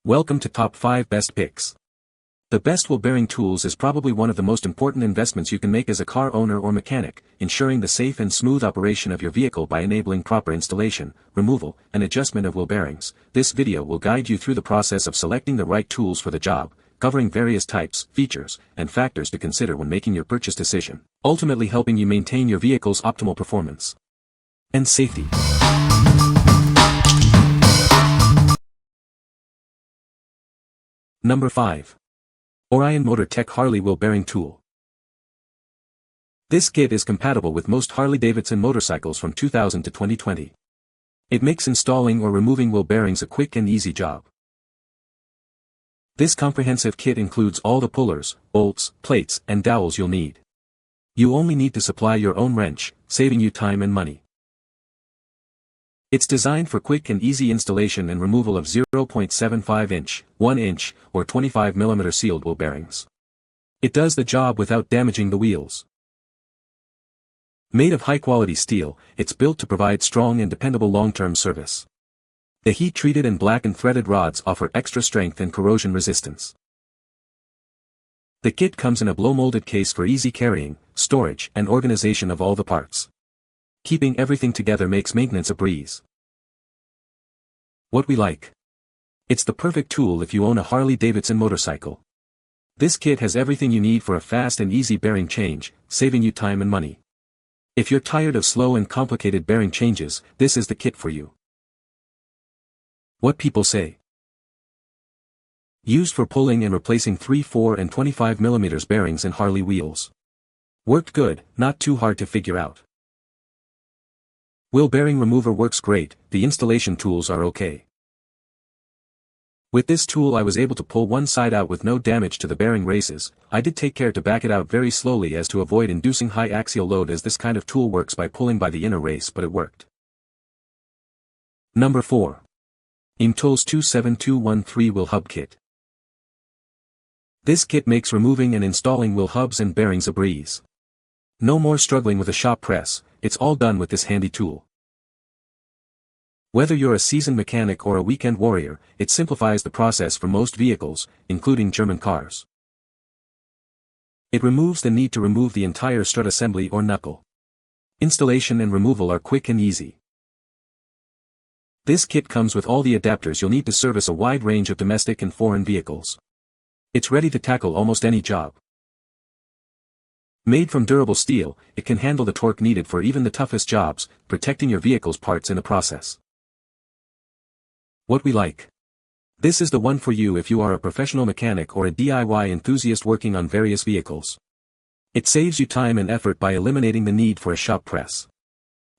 Welcome to Top 5 Best Picks. The best wheel bearing tools is probably one of the most important investments you can make as a car owner or mechanic, ensuring the safe and smooth operation of your vehicle by enabling proper installation, removal, and adjustment of wheel bearings. This video will guide you through the process of selecting the right tools for the job, covering various types, features, and factors to consider when making your purchase decision, ultimately helping you maintain your vehicle's optimal performance and safety. Number 5. Orion Motor Tech Harley Wheel Bearing Tool. This kit is compatible with most Harley-Davidson motorcycles from 2000 to 2020. It makes installing or removing wheel bearings a quick and easy job. This comprehensive kit includes all the pullers, bolts, plates, and dowels you'll need. You only need to supply your own wrench, saving you time and money. It's designed for quick and easy installation and removal of 0.75 inch, 1 inch, or 25 mm sealed wheel bearings. It does the job without damaging the wheels. Made of high-quality steel, it's built to provide strong and dependable long-term service. The heat-treated and black and threaded rods offer extra strength and corrosion resistance. The kit comes in a blow-molded case for easy carrying, storage, and organization of all the parts. Keeping everything together makes maintenance a breeze. What we like. It's the perfect tool if you own a Harley-Davidson motorcycle. This kit has everything you need for a fast and easy bearing change, saving you time and money. If you're tired of slow and complicated bearing changes, this is the kit for you. What people say. Used for pulling and replacing 3, 4, and 25 mm bearings in Harley wheels. Worked good, not too hard to figure out. Wheel bearing remover works great, the installation tools are okay. With this tool I was able to pull one side out with no damage to the bearing races. I did take care to back it out very slowly as to avoid inducing high axial load, as this kind of tool works by pulling by the inner race, but it worked. Number 4. OEMTOOLS 27213 Wheel Hub Kit. This kit makes removing and installing wheel hubs and bearings a breeze. No more struggling with a shop press, it's all done with this handy tool. Whether you're a seasoned mechanic or a weekend warrior, it simplifies the process for most vehicles, including German cars. It removes the need to remove the entire strut assembly or knuckle. Installation and removal are quick and easy. This kit comes with all the adapters you'll need to service a wide range of domestic and foreign vehicles. It's ready to tackle almost any job. Made from durable steel, it can handle the torque needed for even the toughest jobs, protecting your vehicle's parts in the process. What we like. This is the one for you if you are a professional mechanic or a DIY enthusiast working on various vehicles. It saves you time and effort by eliminating the need for a shop press.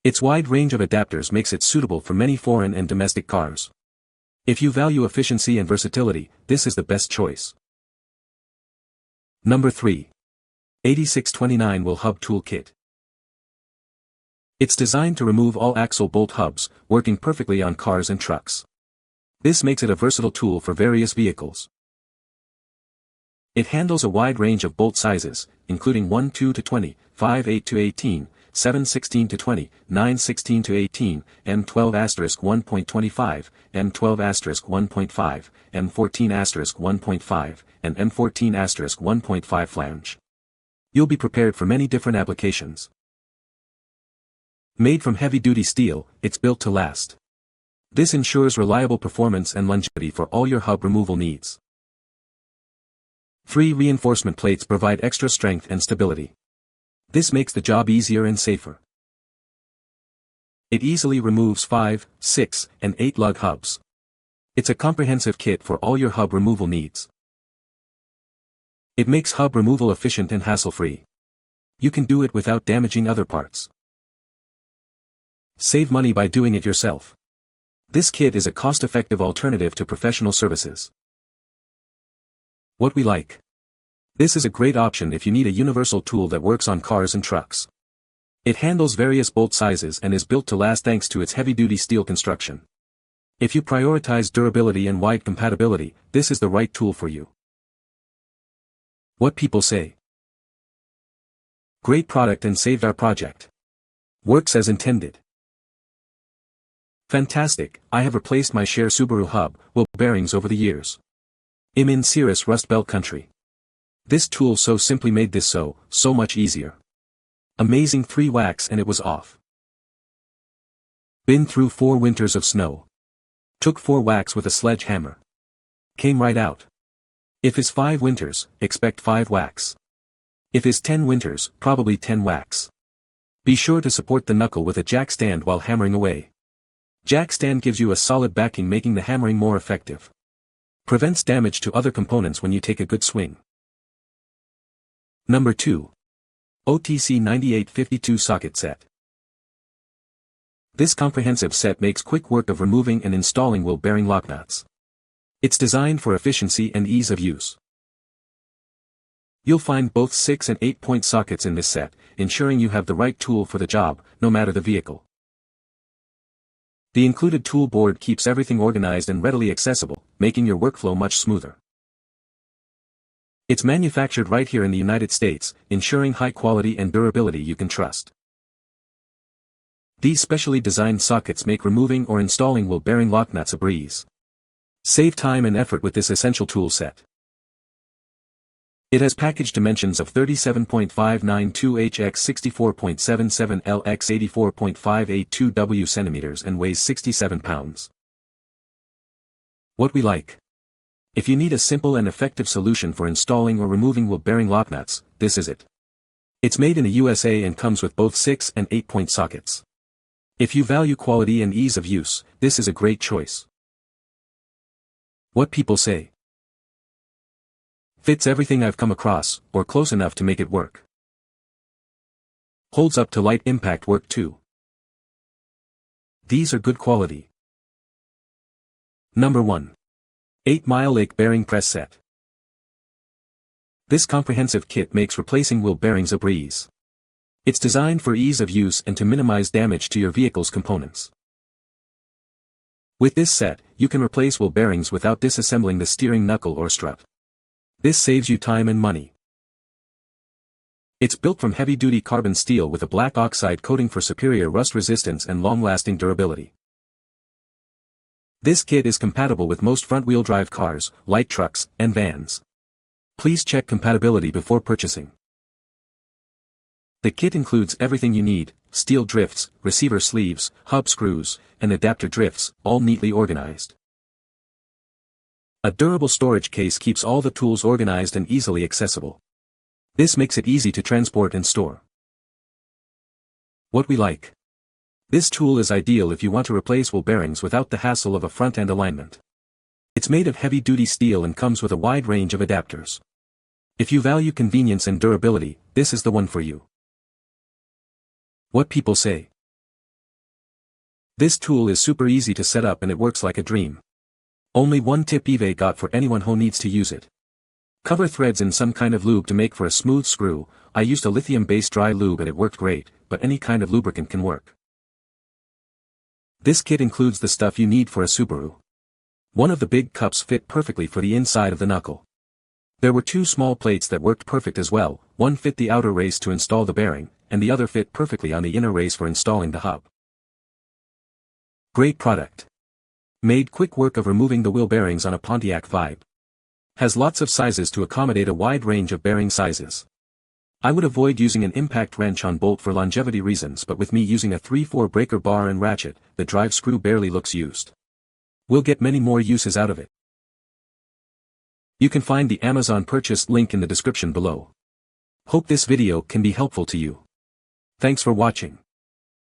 Its wide range of adapters makes it suitable for many foreign and domestic cars. If you value efficiency and versatility, this is the best choice. Number 3. 8629 Wheel Hub Tool Kit. It's designed to remove all axle bolt hubs, working perfectly on cars and trucks. This makes it a versatile tool for various vehicles. It handles a wide range of bolt sizes, including 1, 2 to 20, 5, 8 to 18, 7, 16 to 20, 9, 16 to 18, M12 *1.25, M12 *1.5, M14 *1.5, and M14 *1.5 flange. You'll be prepared for many different applications. Made from heavy-duty steel, it's built to last. This ensures reliable performance and longevity for all your hub removal needs. 3 reinforcement plates provide extra strength and stability. This makes the job easier and safer. It easily removes 5, 6, and 8 lug hubs. It's a comprehensive kit for all your hub removal needs. It makes hub removal efficient and hassle-free. You can do it without damaging other parts. Save money by doing it yourself. This kit is a cost-effective alternative to professional services. What we like. This is a great option if you need a universal tool that works on cars and trucks. It handles various bolt sizes and is built to last thanks to its heavy-duty steel construction. If you prioritize durability and wide compatibility, this is the right tool for you. What people say. Great product and saved our project. Works as intended. Fantastic, I have replaced my share Subaru hub, wheel bearings over the years. I'm in serious Rust Belt country. This tool so simply made this so much easier. Amazing 3 whacks and it was off. Been through 4 winters of snow. Took 4 whacks with a sledgehammer. Came right out. If is 5 winters, expect 5 whacks. If is 10 winters, probably 10 whacks. Be sure to support the knuckle with a jack stand while hammering away. Jack stand gives you a solid backing, making the hammering more effective. Prevents damage to other components when you take a good swing. Number 2. OTC 9852 Socket Set. This comprehensive set makes quick work of removing and installing wheel bearing lock nuts. It's designed for efficiency and ease of use. You'll find both 6 and 8-point sockets in this set, ensuring you have the right tool for the job, no matter the vehicle. The included tool board keeps everything organized and readily accessible, making your workflow much smoother. It's manufactured right here in the United States, ensuring high quality and durability you can trust. These specially designed sockets make removing or installing wheel bearing lock nuts a breeze. Save time and effort with this essential tool set. It has package dimensions of 37.592 x 64.77 L x 84.582 W centimeters and weighs 67 pounds. What we like. If you need a simple and effective solution for installing or removing wheel bearing lock nuts, this is it. It's made in the USA and comes with both 6 and 8-point sockets. If you value quality and ease of use, this is a great choice. What people say. Fits everything I've come across, or close enough to make it work. Holds up to light impact work too. These are good quality. Number 1. 8-mile Lake Bearing Press Set. This comprehensive kit makes replacing wheel bearings a breeze. It's designed for ease of use and to minimize damage to your vehicle's components. With this set, you can replace wheel bearings without disassembling the steering knuckle or strut. This saves you time and money. It's built from heavy-duty carbon steel with a black oxide coating for superior rust resistance and long-lasting durability. This kit is compatible with most front-wheel drive cars, light trucks, and vans. Please check compatibility before purchasing. The kit includes everything you need: steel drifts, receiver sleeves, hub screws, and adapter drifts, all neatly organized. A durable storage case keeps all the tools organized and easily accessible. This makes it easy to transport and store. What we like. This tool is ideal if you want to replace wheel bearings without the hassle of a front-end alignment. It's made of heavy-duty steel and comes with a wide range of adapters. If you value convenience and durability, this is the one for you. What people say. This tool is super easy to set up and it works like a dream. Only one tip eBay got for anyone who needs to use it. Cover threads in some kind of lube to make for a smooth screw. I used a lithium-based dry lube and it worked great, but any kind of lubricant can work. This kit includes the stuff you need for a Subaru. One of the big cups fit perfectly for the inside of the knuckle. There were 2 small plates that worked perfect as well. One fit the outer race to install the bearing, and the other fit perfectly on the inner race for installing the hub. Great product. Made quick work of removing the wheel bearings on a Pontiac Vibe. Has lots of sizes to accommodate a wide range of bearing sizes. I would avoid using an impact wrench on bolt for longevity reasons, but with me using a 3/4 breaker bar and ratchet, the drive screw barely looks used. We'll get many more uses out of it. You can find the Amazon purchase link in the description below. Hope this video can be helpful to you. Thanks for watching.